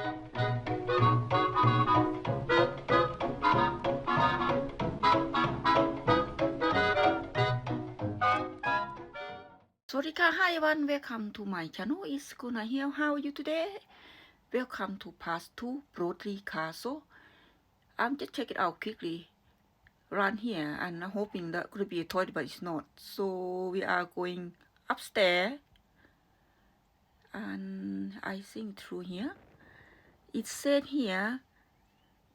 Swadika, hi everyone, welcome to my channel. It's Sakuna here. How are you today? Welcome to part 2, Broughty Castle. I'm just check it out quickly around here and I'm hoping that could be a toilet, but it's not. So we are going upstairs and I think through here. It said here,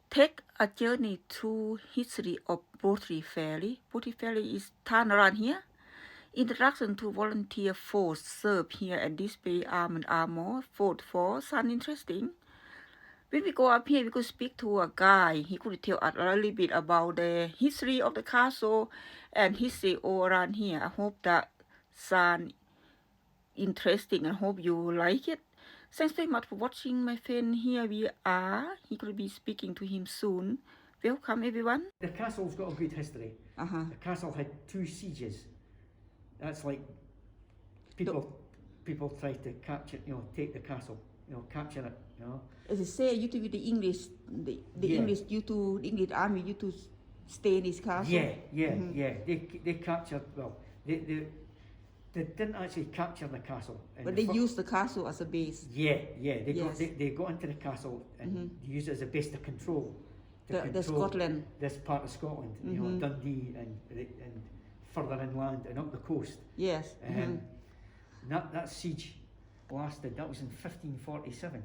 take a journey through history of Broughty Ferry. Broughty Ferry is town around here. Introduction to volunteer force serve here at display arm and armor. Fort for sound interesting. When we go up here, we could speak to a guy. He could tell us a little bit about the history of the castle and history all around here. I hope that sound interesting and hope you like it. Thanks very much for watching, my friend. Here we are. He could be speaking to him soon. Welcome, everyone. The castle's got a good history. The castle had 2 sieges. That's like people try to capture, take the castle, capture it, As I say, you to be the English, the English, you to the English army, you to stay in this castle. Yeah. They captured. Well, they didn't actually capture the castle. But they used the castle as a base. Yeah. They got into the castle and used it as a base to control. The Scotland. This part of Scotland, Dundee and further inland and up the coast. Yes. That siege lasted. That was in 1547.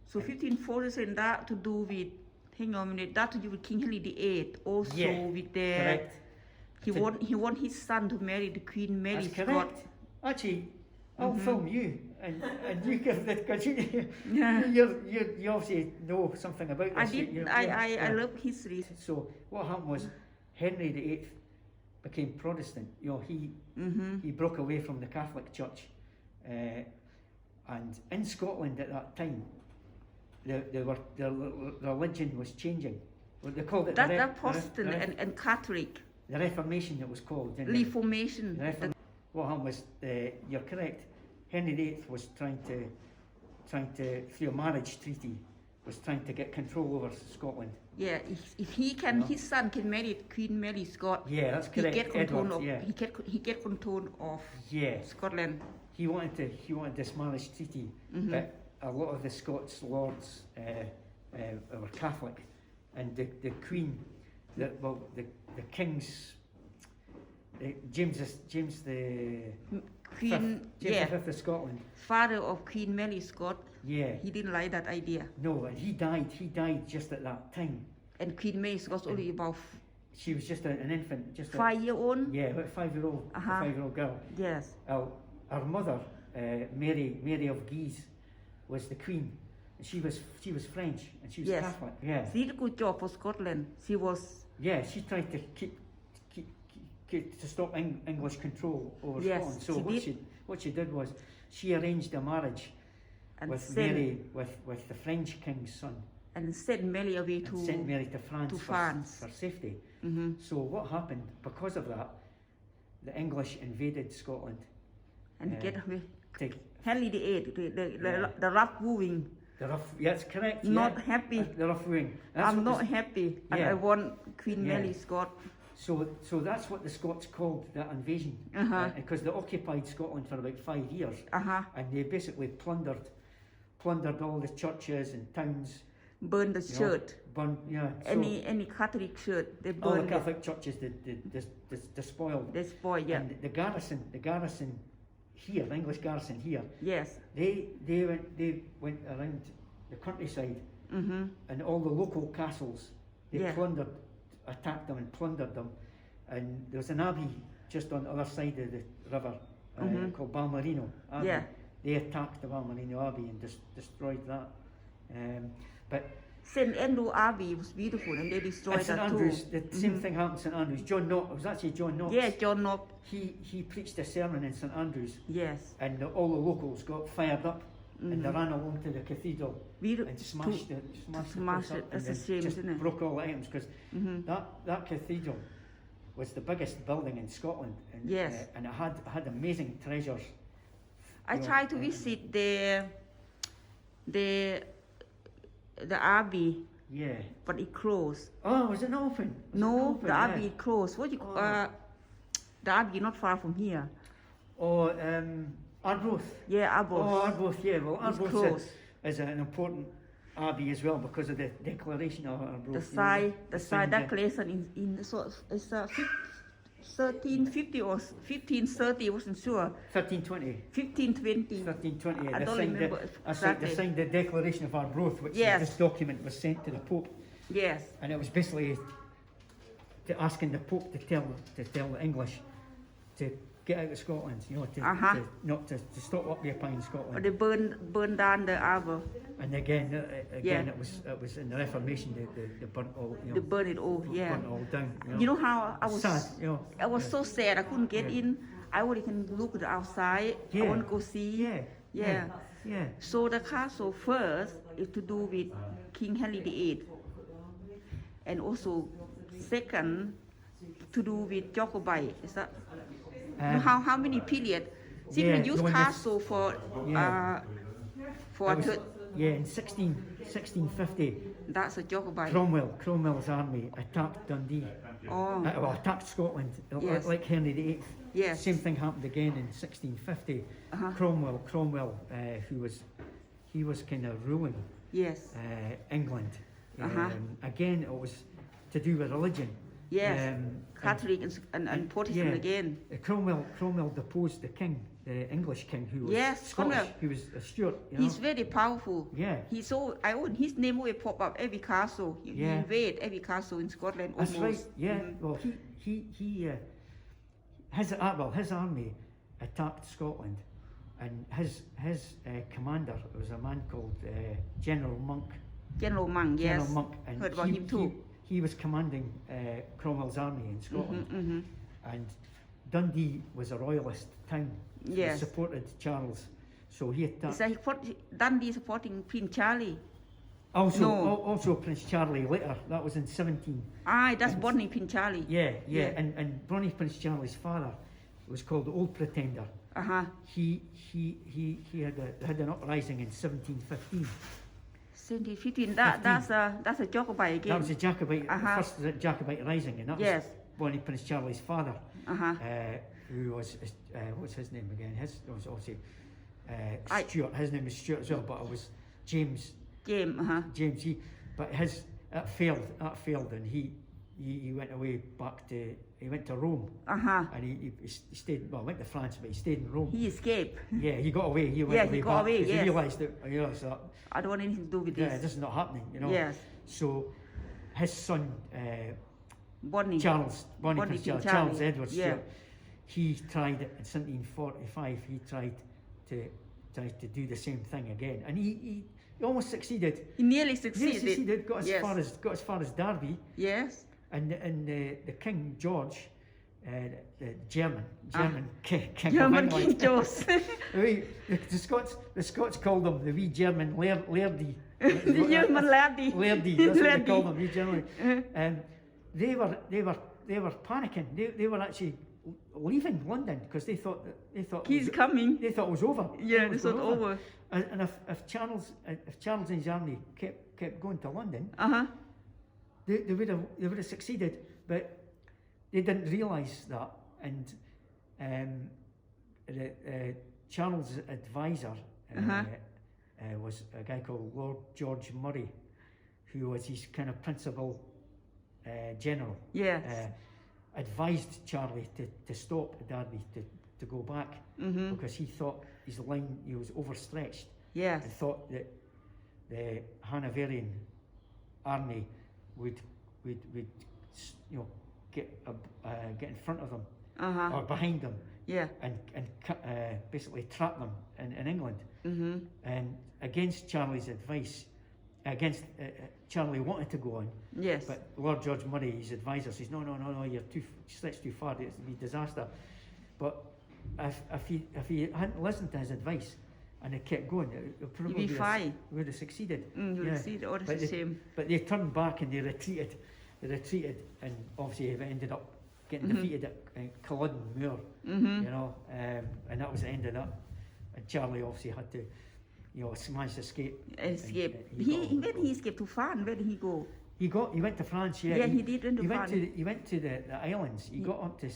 So 1547, that to do with, hang on a minute, that to do with King Henry VIII. Also with the. Correct. He want his son to marry the Queen Mary. That's correct. Scott. Actually, I'll film you and you give the because you obviously know something about this. I love history. So what happened was Henry VIII became Protestant. He broke away from the Catholic Church, and in Scotland at that time, the religion was changing. What they called it that Protestant and Catholic. The Reformation, it was called. Reformation. What happened was, you're correct. Henry VIII was trying to through a marriage treaty, was trying to get control over Scotland. Yeah, if he can, his son can marry Queen Mary Scott. Yeah, that's correct. He get control Edward, of. He get control of. Scotland. He wanted this marriage treaty, but a lot of the Scots lords were Catholic, and the Queen, the kings, James the Queen, James V of Scotland, father of Queen Mary Scott. Yeah, he didn't like that idea. No, and he died just at that time. And Queen Mary Scott was only about. She was just an infant, just 5-year-old. Yeah, about 5-year-old, a 5-year-old girl. Yes. Her mother, Mary of Guise, was the queen. She was French and she was Catholic. Yeah. She did a good job for Scotland. She was. Yeah, she tried to keep to stop English control over Scotland. So what she did was she arranged a marriage with Mary with the French king's son. And sent Mary away to France. For safety. So what happened because of that? The English invaded Scotland. And get away. Henry VIII, the rough wooing. That's correct. Not happy. The rough wooing. I'm not happy. And I want Queen Mary Scott. So that's what the Scots called that invasion, because they occupied Scotland for about 5 years, and they basically plundered all the churches and towns. Burned the church. Any Catholic church, they burned. All the Catholic churches, they spoiled. They spoiled, yeah. And the garrison here, the English garrison here. Yes. They went around the countryside, and all the local castles. They attacked them and plundered them, and there was an abbey just on the other side of the river called Balmerino Abbey. Yeah. They attacked the Balmerino Abbey and destroyed that. But St. Andrew Abbey was beautiful, and they destroyed that Andrews, too. The same thing happened in St. Andrews. It was actually John Knox. Yeah, John Knox. He preached a sermon in St. Andrews. Yes. And all the locals got fired up, and they ran along to the cathedral and smashed it. That's a shame, isn't it? Broke all the items, because that cathedral was the biggest building in Scotland, and and it had amazing treasures. I tried to visit the the Abbey, Yeah. but it closed. Oh, was it not open? Was it not No, open? the Abbey Yeah. closed. What you the Abbey not far from here. Oh, Arbroath. Yeah, Arbroath. Oh, Arbroath, yeah. Well, It's Arbroath close. is an important abbey as well because of the declaration of Arbroath. The you know, side, the side thing, declaration in so it's 1350 or 1530, wasn't sure. 1320. 1520. 1320. I They don't signed remember they exactly. signed the Declaration of Arbroath, which Yes. this document was sent to the Pope, Yes. and it was basically asking the Pope to tell the English to get out of Scotland, you know, to stop occupying Scotland. They burn down the Arbor. And again, Yeah. it was in the Reformation they burnt all, you know, They burn it all. Yeah. burnt all down. You know how I was sad, you know. I was so sad I couldn't get Yeah. in. I only can look at the outside. I Yeah. want to go see. Yeah. Yeah. So the castle first is to do with King Henry VIII, and also second to do with Jacobite. Is that you know how many period? See, Yeah, we use when this- castle for Yeah. for It was- in 1650, that's a Jacobite. Cromwell's army attacked Dundee. Oh. Attacked Scotland, Yes. like Henry VIII. Yes. Same thing happened again in 1650. Uh-huh. Cromwell, he was kind of ruling Yes. England. Uh-huh. Again, it was to do with religion. Yes. Catholic and Protestant yeah. again. Cromwell deposed the king, the English king, who was Yes, Scottish. Cromwell. He was a Stuart. You know? He's very powerful. Yeah. He's so his name will pop up every castle. He Yeah. invade every castle in Scotland That's almost. right. Yeah. Mhm. Well, his army attacked Scotland, and his commander was a man called General Monk. General Monk, yes. General Monk, and Heard about him too. He was commanding Cromwell's army in Scotland, Mhm. and Dundee was a royalist town. Yes. He supported Charles, so he attacked. Is Dundee supporting Prince Charlie? Also Prince Charlie later. That was in 17. That's Bonnie Prince Charlie. Yeah. Yeah. And Bonnie Prince Charlie's father was called the Old Pretender. He had an uprising in 1715. 1715. That's a Jacobite again. That was a Jacobite, Uh-huh. first Jacobite rising, and that Yes. was Bonnie Prince Charlie's father, Uh-huh. who was what's his name again? His was obviously I- Stuart. His name was Stuart as well, but it was James. James. James. But that failed, and he went away back to. He went to Rome, and he stayed. Well, went to France, but he stayed in Rome. He escaped. Yeah, he got away. He went Yeah, away he got back away, 'cause yes. He realised that. I don't want anything to do with Yeah, this. this is not happening, you know. Yes. So his son, Bonnie. Bonnie Prince Charles Edward Yeah. Stuart, he tried it in 1745. He tried to do the same thing again, and he almost succeeded. He nearly He succeeded. got as Yes. far as Derby, Yes. and the King George, the German king. German of King England. George. The Scots called him the wee German Lairdy. The German laddie. Lairdy, that's what they called Laddie. him, wee German. They were panicking. They were actually leaving London because they thought He's coming. They thought it was over. Yeah, It was they thought going over. And if Charles and his army kept going to London, they would have succeeded, but they didn't realise that. And Charles' advisor was a guy called Lord George Murray, who was his kind of principal general. Yes. Advised Charlie to stop Derby, to go back, because he thought his line, he was overstretched. Yes. And thought that the Hanoverian army would get in front of them or behind them, Yeah. and basically trap them in England. And against Charlie's advice, against Charlie wanted to go on, Yes. but Lord George Murray, his advisor, says no, you're stretched too far. It's be disaster. But if he hadn't listened to his advice and it kept going, it probably You'd be fine. would have succeeded. You would succeed. Oh, that's a shame. But they turned back and they retreated, and obviously they ended up getting defeated at Culloden Moor, you know, and that was the end of that. And Charlie obviously had to managed to escape. Escape. And When he escaped to France, where did he go? He went to France. Yeah, Yeah, he did went to France. He went to the islands. He got up to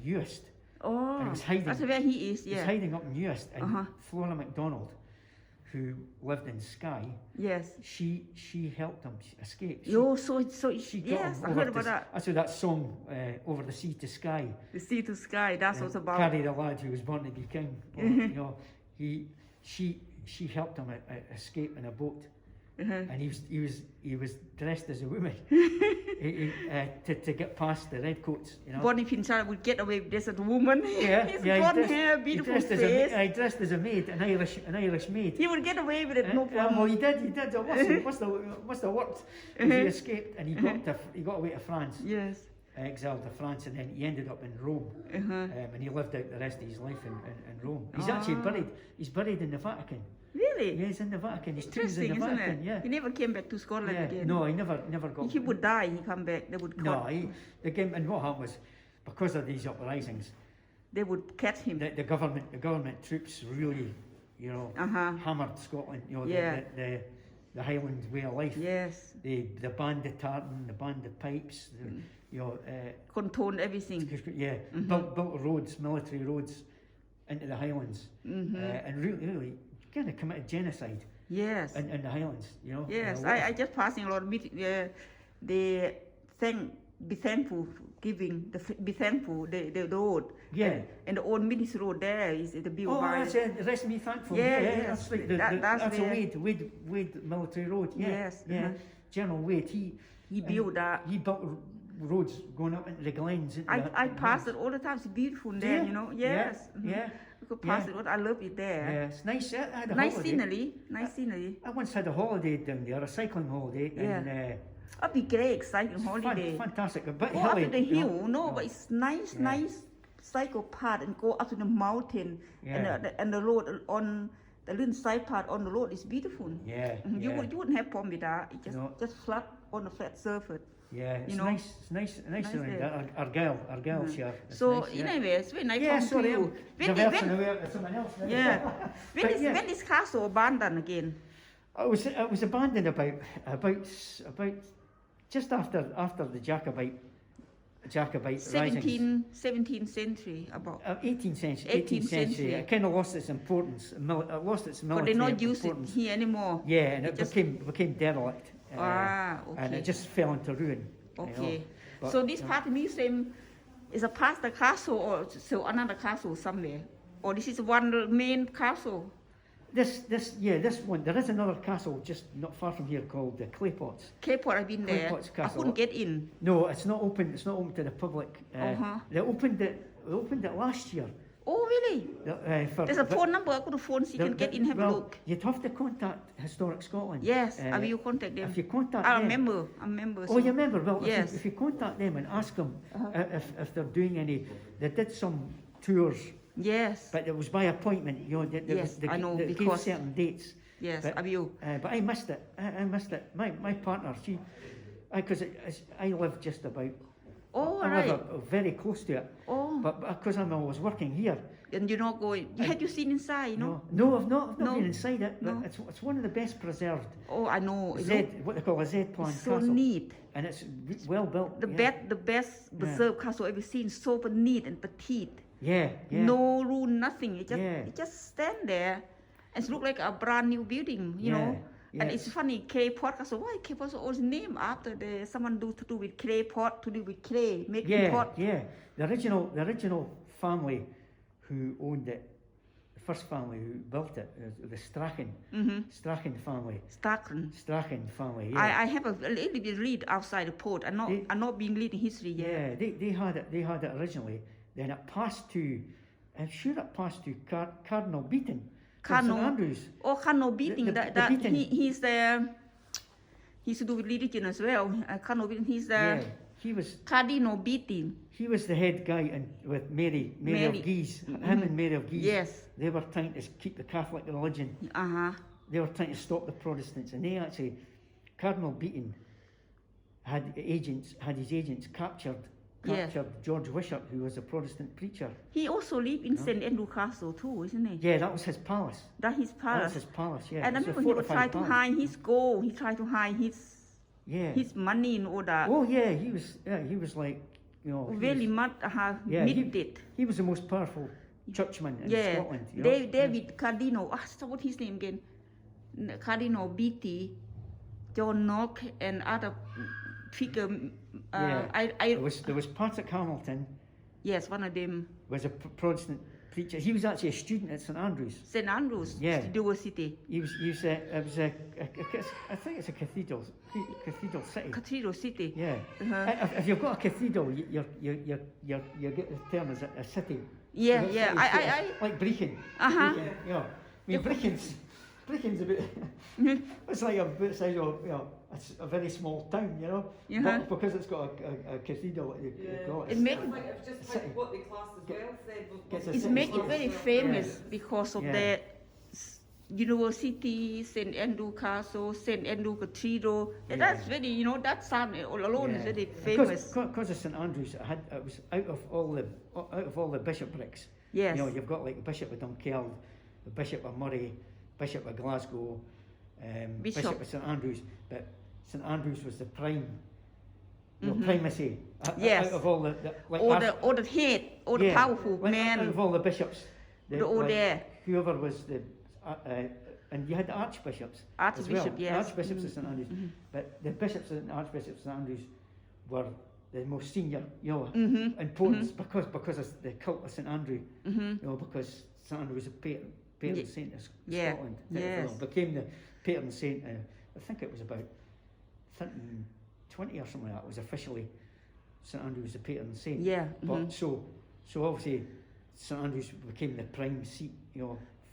Uist. Oh, And he was hiding. that's where he is. He was Yeah. hiding up in Uist, and Flora MacDonald, who lived in Skye, Yes. she helped him escape. She got him I over heard about to, that. That's what that song, Over the Sea to Skye. The sea to sky. That's what it's about. Carrie, the lad who was born to be king. Well, she helped him escape in a boat, and he was dressed as a woman to get past the redcoats. Bonnie Pinchard would get away with this as a woman. His blonde hair, beautiful face. He dressed as a maid, an Irish maid. He would get away with it, no problem. Well, he did. Must have worked. He escaped, and he got away to France. Yes. Exiled to France, and then he ended up in Rome, and he lived out the rest of his life in Rome. He's actually buried. He's buried in the Vatican. Really? Yeah, he's in the Vatican. His tomb's in the Interesting, isn't Vatican. it? Yeah. He never came back to Scotland again. No, he never got. He would die. He come back. They would. And what happened was, because of these uprisings, they would catch him. The government troops really, hammered Scotland. The Highland way of life. Yes. They banned the tartan, they banned the pipes. Controlled everything. Yeah. Built roads, military roads, into the Highlands, and really kind of committed genocide. Yes. In the Highlands, Yes, I just passing a lot of meeting. They be thankful, giving be thankful the road. Yeah. And the old ministry road there is the built by. Oh, that's it. Rest me thankful. Yeah, that's right. That's a Wade military road. Yeah. Yes. Yeah. General Wade. He built that. He built roads going up into the glens. I pass it all the time. It's beautiful there, Yes. Yeah. You could pass it. I love it there. Yeah, it's nice. I had a nice holiday. scenery. I once had a holiday down there, a cycling holiday. Yeah. And, that'd be great, cycling holiday. Fantastic. A bit go hilly. Up to the hill, but it's nice cycle path and go up to the mountain. Yeah. And the road on the little side part on the road is beautiful. Yeah. You wouldn't have problem with that. It just flat on the flat surface. Yeah, it's nice around there. Argyll shire. So nice, anyways, when I talk to you, when is castle abandoned again? It was abandoned about just after the Jacobite rising. 17th century, about 18th century. It kind of lost its importance. It lost its military importance. But they not use it here anymore. Yeah, and it became derelict. Okay. And it just fell into ruin. Okay. So this part of the museum is a past the castle or so another castle somewhere? Or this is one main castle? This one. There is another castle just not far from here called the Claypots. Claypot, I've been there. I couldn't get in. No, it's not open. It's not open to the public. They opened it last year. Oh, really? There's a phone number. I could phone so you can get in, have a look. You'd have to contact Historic Scotland. Yes, I will contact them. If you contact them. I'm a member. Oh, you remember? Well, yes. If you contact them and ask them if they're doing any, they did some tours. Yes. But it was by appointment. I know, they because gave certain dates. Yes, but, I will. But I missed it. I missed it. My partner, because I live just about. Oh, I right. live very close to it. Oh. But because I'm always working here. And you're not going. Had you seen inside? No, I've not been inside it. But it's one of the best preserved. Oh, I know. What they call a Z-plan castle. So neat. And it's well built. The best preserved castle I've ever seen. So neat and petite. Yeah. No room, nothing. It just stand there. It look like a brand new building, you know. Yeah. And it's funny, clay pot castle. Why clay pot was named after someone to do with clay pot, to do with clay, making pot. Yeah. The original family who owned it, the first family who built it, the Strachan. Strachan family. Strachan family. Yeah. I have a little bit read outside the port. I'm not being reading history yet. Yeah, they had it originally. Then it passed to, I'm sure it passed to Cardinal Beaton. Cardinal Andrews. Oh, Cardinal Beaton. He's to do with religion as well. Cardinal Beaton. He was Cardinal Beaton. He was the head guy with Mary of Guise. Him and Mary of Guise. Yes. They were trying to keep the Catholic religion. They were trying to stop the Protestants, and they actually, Cardinal Beaton had his agents captured captured George Wishart, who was a Protestant preacher. He also lived in St. Andrew Castle too, isn't he? Yeah, that was his palace. That's his That palace. was his palace, yeah. And I It was a remember he would try fortified to palace. hide his gold. He tried to hide Yeah. his money and all that. Oh, yeah, he was like, you know, Very much needed it. he was the most powerful churchman in Yeah. Scotland. You know? David Cardinal. What's his name again? Cardinal Beatty, John Knox, and other figure. There was Patrick Hamilton. Yes, one of them. Was a Protestant preacher. He was actually a student at St Andrews. St. Andrews University. It was I think it's a cathedral city. Cathedral City. Yeah. Uh-huh. If you've got a cathedral, you get the term as a city. Yeah, So yeah. it's I like Brechin. Uh-huh. Brechin, you know, I mean, Brechin's a bit. It's like a bit size of, you know, it's a very small town, you know. Uh-huh. But because it's got a cathedral, you call it. It make It's just like what they class as wealth. Gets a it city make it very status. famous because of Yeah. that university, St. Andrew Castle, St. Andrew Cathedral. And that's very, that sound alone is very famous. Because of St Andrews, it was out of all the bishoprics. Yes. You know, you've got like the Bishop of Dunkeld, the Bishop of Murray, Bishop of Glasgow, Bishop of St Andrews. But St Andrews was the prime, primacy. Yes. Out of all the like All the head, all the powerful out of men. all the bishops. All there. Whoever was the. And you had the archbishops. Archbishop, as well. yes. Archbishops of St Andrews. But the bishops and archbishops of St Andrews were the most senior, importance because of the cult of St Andrew. Because St Andrew was a patron saint of Scotland. Yes. Became the patron saint. I think it was about 20 or something like that. Was officially St Andrew was the patron saint. Yeah. But so obviously St Andrews became the prime seat,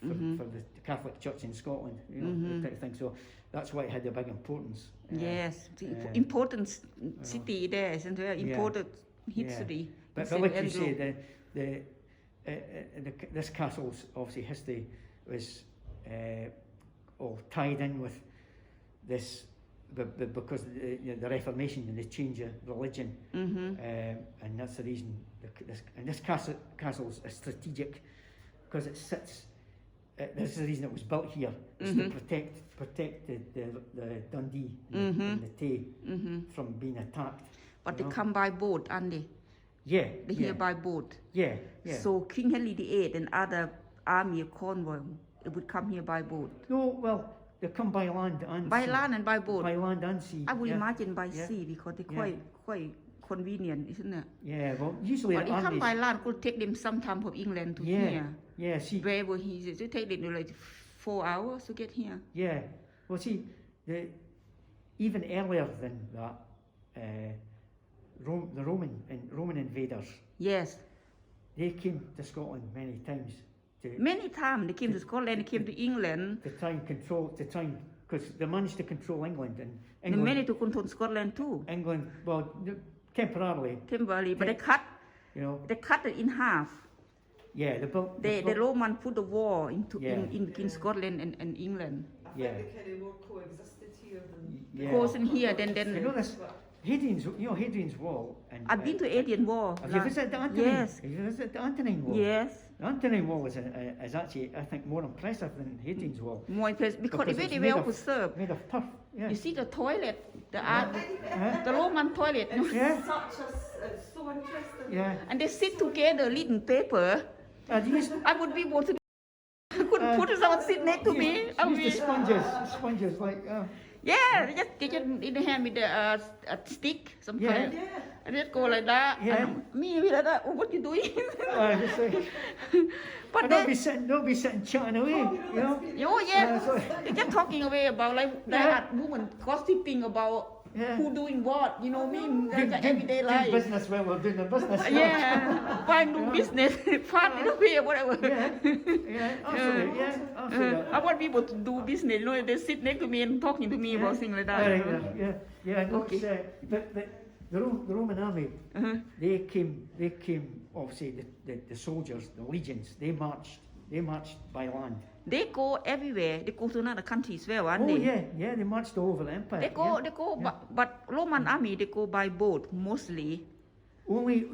for the Catholic Church in Scotland, that type of thing. So that's why it had a big importance. Yes, important city there, isn't there? Important history. But like you say, this castle's obviously history was all tied in with this, because the Reformation and the change of religion, and that's the reason. This castle is strategic because it sits. This is the reason it was built here. It's to protect the Dundee and the Tay from being attacked. But they come by boat, aren't they? Yeah. They here by boat. Yeah. So King Henry VIII and other army of Cornwall, it would come here by boat. No, well, they come by land and By sea. land and by boat. By land and sea. I would imagine by Yeah. sea because they're quite convenient, isn't it? Yeah, well, usually But the if come by armies. land, could take them some time from England to Yeah. here. Yeah, see. Wherever he is, it take them like 4 hours to get here. Yeah. Well, see, even earlier than that, the Roman invaders, Yes. they came to Scotland many times Many times they came to Scotland, they came to England. to try and because they managed to control England and They managed to control Scotland too, England, well, temporarily, but they cut it in half. Yeah, The Roman put the war into Yeah. in Scotland and England. I think Yeah. they kind of more coexisted here than. Yeah. Goes in here, then You know this, Hadrian's Wall. And, I've been to Adrian Wall. Have you visited the Antonine? Yes. Have you visited the Antonine Wall? Yes. The Antonine Wall is actually, I think, more impressive than Hadrian's Wall. More impressive because it's very made well of- preserved. Made of turf. Yeah. You see the toilet, Huh? the Roman toilet, Yeah. It's so interesting. Yeah. and they sit together reading paper. I would be able to. I couldn't put someone sit next to me. I would Use be, the sponges like. yeah, they just in the hand with a stick, some Yeah. kind. And just go like that. Yeah. And me like that. Oh, what you doing? Just like, But and then, don't be sitting chatting away, you know. oh yeah, so- they're just talking away about like that woman gossiping about Yeah. who doing what. You know me, like the everyday Doing life. business while we're doing the business. Yeah, find do business, part in the way, whatever. Yeah, absolutely. Yeah, absolutely. I want people to do business. You know, they sit next to me and talking to me about things like that. you know. Yeah. No, Okay. it's, but the Roman army, they came. Obviously, the soldiers, the legions, they marched by land. They go everywhere. They go to another country as well, aren't Oh they? yeah, they marched all over the empire. They go, yeah. but Roman army they go by boat mostly. Only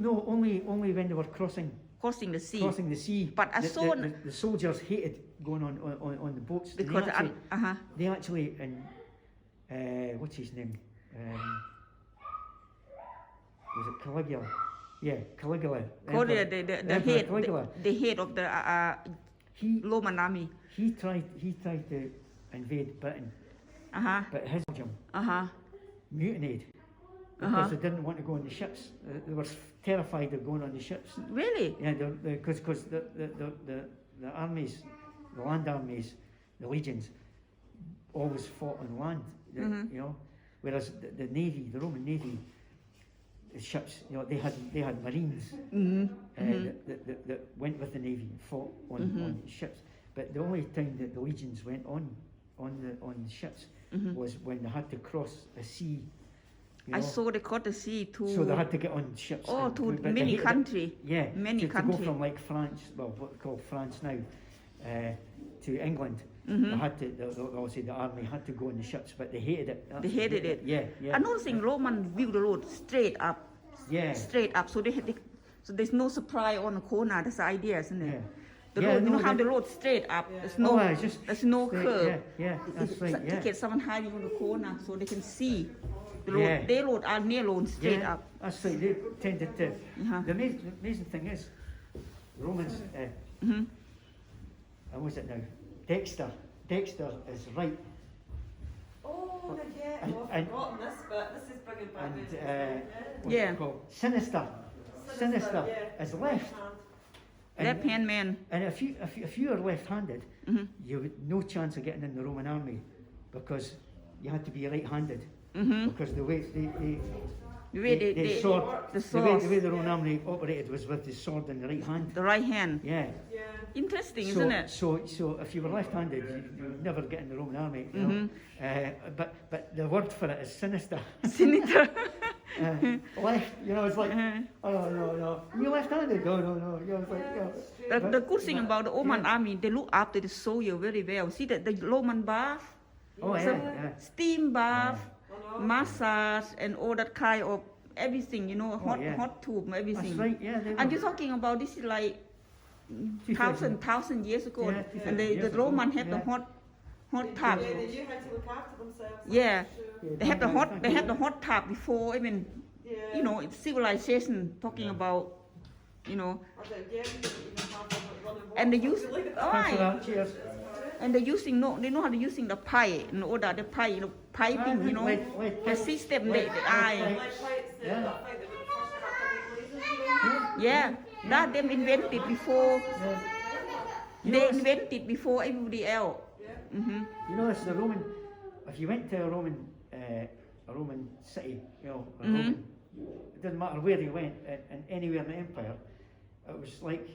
when they were crossing the sea. the sea. But I saw the soldiers hated going on the boats. because they actually what's his name? Was it Caligula? Yeah, Caligula. The head of the Roman army. He tried to invade Britain, but his Belgium mutinied because they didn't want to go on the ships. They were terrified of going on the ships. Really? Yeah, because the armies, the land armies, the legions, always fought on land. You know, whereas the navy, the Roman navy, the ships, you know, they had marines that went with the navy and fought on ships. But the only time that the legions went on the ships was when they had to cross a sea. I saw they crossed the sea to. So they had to get on ships. To many countries. Yeah, many to countries. go from like France, well, what we call France now, to England. They had to. Obviously, the army had to go on the ships, but they hated it. They hated it. Yeah. Another thing, Roman built the road straight up. Yeah. Straight up, so so there's no supply on the corner. That's the idea, isn't it? Yeah. The road, you know how the road straight up. Yeah. There's no, just there's no straight, curve. Yeah, that's right. To Yeah. get someone hiding on the corner so they can see. The road, Yeah. their road are near road straight Yeah, up. that's right. They tended to. The amazing thing is, Romans. And what's it now? Dexter is right. Oh, yeah. And- I've forgotten this, but this is bringing back And memories. what's Yeah. it called? Sinister yeah. is left. And- Left hand man. And if you are left-handed, you had no chance of getting in the Roman army because you had to be right-handed. Because the way The way the sword, the the way sword, the Roman army operated was with the sword in the right hand. the right hand. Yeah. Yeah. Interesting, So, isn't it? so if you were left-handed, you would never get in the Roman army. You know? But the word for it is sinister. Sinister. Left, you know, it's like, oh no, you're left-handed. No. You know, it's like, The good thing about the Roman army, they look after the soldier very well. See that the Roman bath, Oh yeah. steam bath, massage, and all that kind of everything. You know, hot tube, everything. That's right. Yeah. And you're talking about this is like 1,000 years ago, Yeah, and 2,000 years the ago, Roman had the yeah. hot tub. Yeah, they knew how to look after themselves. Yeah, Sure. they have the hot tub before even Yeah. you know it's civilization. Talking about you know, I don't, yeah, we didn't even have them running water. and they use Look at that. Thanks for oh, that. Cheers. and they know how to using the pipe and all that the pipe, you know, piping, you know, the system the eye. Like pipes, Yeah. that pipe that would first have double glazes, you know? Yeah, that them invented before. Yeah. You They know, invented before everybody else. Yeah. You know, it's the Roman. If you went to a Roman city, you know, Roman, it doesn't matter where you went, and anywhere in the empire, it was like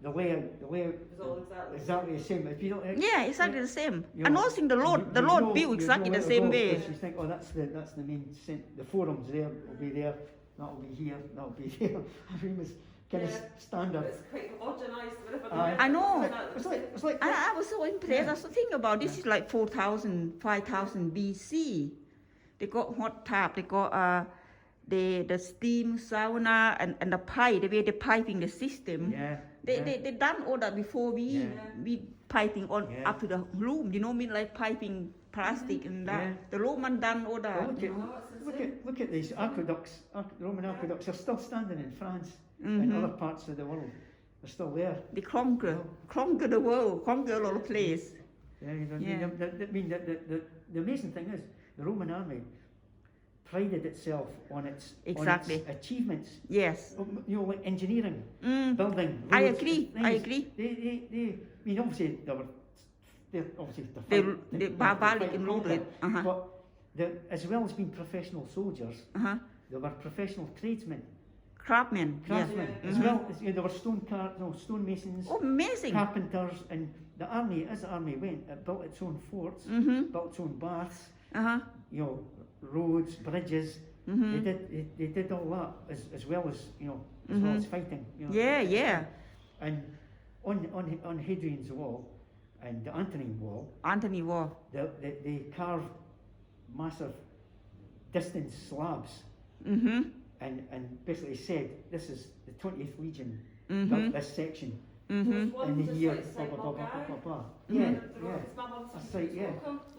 the layout. It was all exactly the same. If you don't, Yeah, exactly the same. you And know, also the Lord built exactly the same way. You think, oh, that's the main the forums there will be there. That'll be here. That'll be there. Everything was kind of Yeah. standard. It's quite homogenised wherever Aye. they I know. It's like I was so impressed. I was thinking about this is like 4,000, 5,000 BC. They got hot tub. They got the steam sauna and the pipe. The way they piping the system. yeah. They done all that before we piping on Yeah. up to the room. You know, mean like piping plastic and that. Yeah. The Roman done all that. Well, look at these aqueducts. Roman aqueducts are still standing in France and other parts of the world. They're still there. They conquer the world, conquer a lot of place. Yeah, you know, Yeah. the amazing thing is the Roman army prided itself on its Exactly. achievements. Yes. You know, like engineering, building. I roads, agree, things. I agree. They I mean, obviously they're They barbaric and loaded. But as well as being professional soldiers, they were professional tradesmen, Craftsmen. craftsmen, Yeah. as well as there were stonemasons, Oh, amazing. carpenters, and the army, as the army went, it built its own forts, built its own baths, you know, roads, bridges. They did all that as well as as well as fighting. You know. Yeah. And on Hadrian's Wall and the Antonine Wall, Anthony War. they carved massive distance slabs and basically said, this is the 20th Legion built this section in the year blah blah blah blah blah blah. Yeah, yeah. That's right, yeah.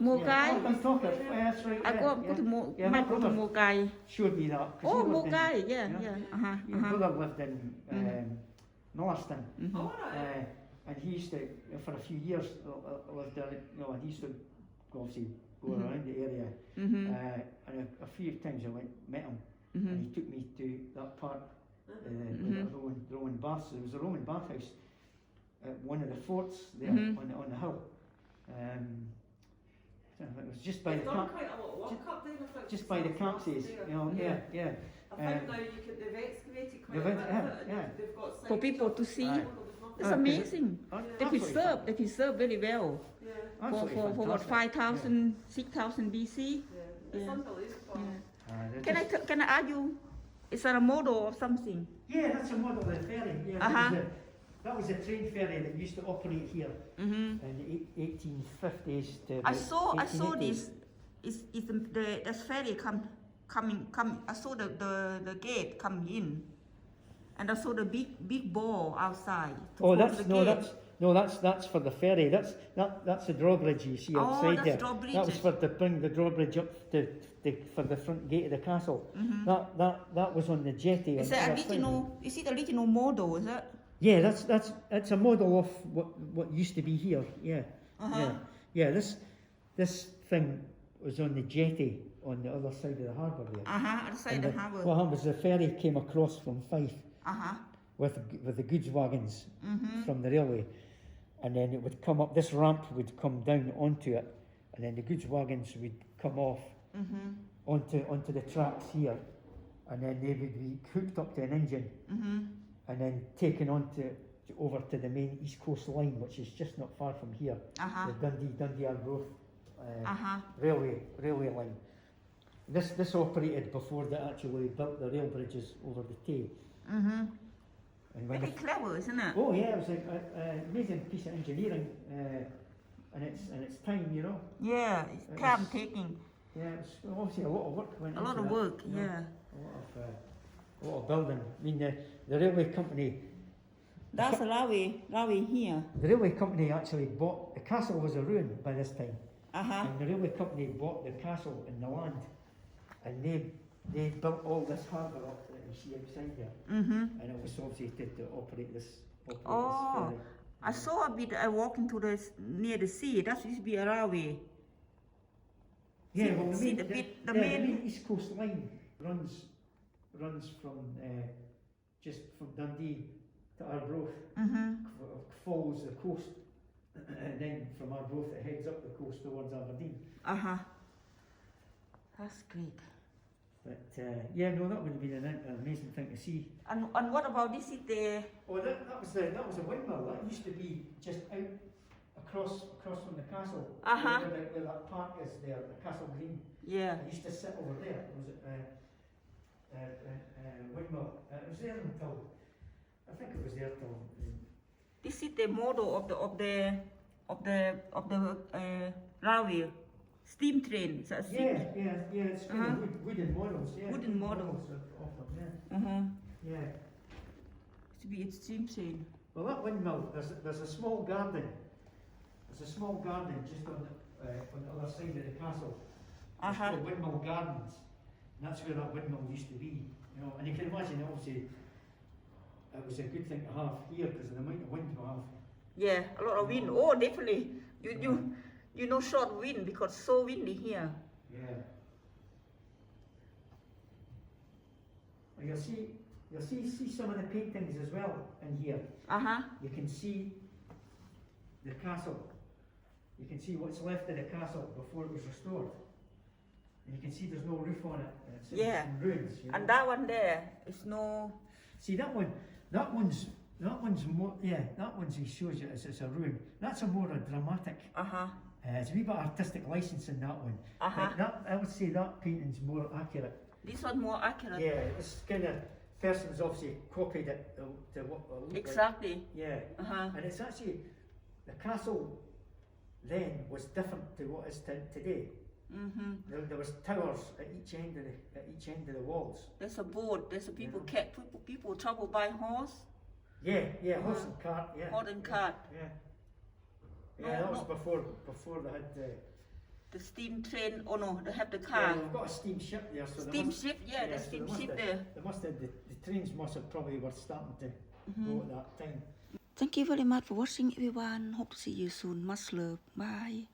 โมไก Yeah. Oh, I'm talking. Yeah, that's right. I Yeah, go yeah. to Yeah, มา my go to โม brother ไก showed me that. 'cause โอ้ he โม lived ไก in- yeah yeah Your brother lived in Norriston. Alright. And he used to, for a few years, lived there, and he used to obviously go around the area. And a few times I met him, and he took me to that part with the Roman baths. There was a Roman bathhouse at one of the forts there on the hill. It was just by They've the done camp, quite a lot of work up there, I think, just by the since campsites, last year. yeah. I think now they've excavated quite a They've bit ex- of it, yeah. and they've got for sites people up. to see Aye. it's amazing they preserve very well Yeah, Absolutely for what fantastic. 5,000 6,000 BC yeah. It's Yeah. unbelievable. Yeah. Can I ask you is that a model of something Yeah, that's a model of the ferry. Yeah, that was a train ferry that used to operate here in the 1850s to I saw 1880s. this is the ferry coming I saw the gate coming in and I saw the big ball outside to Oh, close the gate. that's for the ferry. That's the drawbridge you see outside that's there. drawbridge. That was to bring the drawbridge up for the front gate of the castle. That was on the jetty. Is on that the other side. original? Is it original model? Is it? Yeah, that's a model of what used to be here. Yeah, yeah. This thing was on the jetty on the other side of the harbour there. Other side of the harbour. What happened was the ferry came across from Fife with the goods wagons from the railway, and then it would come up. This ramp would come down onto it, and then the goods wagons would come off onto the tracks here, and then they would be hooked up to an engine, and then taken over to the main East Coast line, which is just not far from here, the Dundee Arbroath railway line. This operated before they actually built the rail bridges over the Tay. And when Very clever, isn't it? oh yeah, it was an amazing piece of engineering, and its time, you know. Yeah, it's It time was- taking. Yeah, it's obviously a lot of work went A into lot of that, work, you know. yeah. A lot of building. I mean, the railway company. That's a railway here. The railway company actually bought the castle was a ruin by this time, and the railway company bought the castle and the land, and they built all this harbour up that you see outside there, and it was obviously to operate this. Oh, ferry. I saw a bit. I walked into near the sea. That used to be a railway. Yeah, well, see the the main main. East Coast line runs from just from Dundee to Arbroath, follows the coast, and then from Arbroath it heads up the coast towards Aberdeen. That's great. But yeah, no, that would have been an amazing thing to see. And what about this? Is the Oh, that was a windmill. That used to be just out across from the castle. Where that park is there, the Castle Green. yeah. I used to sit over there. It was windmill. It was there until I think it was there till. This is the model of the railway steam train. Is that steam? Yeah. It's kind of wooden models. Yeah. Wooden models. Of them. Yeah. Yeah. To be a steam train. Well, that windmill. There's a small garden. There's a small garden just on the other side of the castle. It's called Windmill Gardens. And that's where that windmill used to be. You know, and you can imagine obviously it was a good thing to have here because of the amount of wind we have. Yeah, a lot of wind. Oh, definitely. You know short wind because so windy here. Yeah. And you'll see some of the paintings as well in here. You can see the castle. You can see what's left of the castle before it was restored. And you can see there's no roof on it. And it's in ruins. You know? And that one there is no. See that one's more. Yeah, that one's he shows you it's a ruin. That's a more dramatic. It's a wee bit artistic license in that one. But I would say that painting's more accurate. This one more accurate. Yeah, this kind of person's obviously copied it to what it looked Exactly. like. Yeah. And it's actually the castle then was different to what is today. There was towers at each end of the walls. There's a boat. There's a people travel by horse. Yeah, horse and cart. Yeah. Horse and cart. Yeah. No, Yeah, that was no. before they had the. The steam train. Oh no, they have the Yeah, car. they've got a steamship there, so they Steamship, must, yeah, the so steamship they there. They must have the trains must have probably were starting to go at that time. Thank you very much for watching, everyone. Hope to see you soon. Much love. Bye.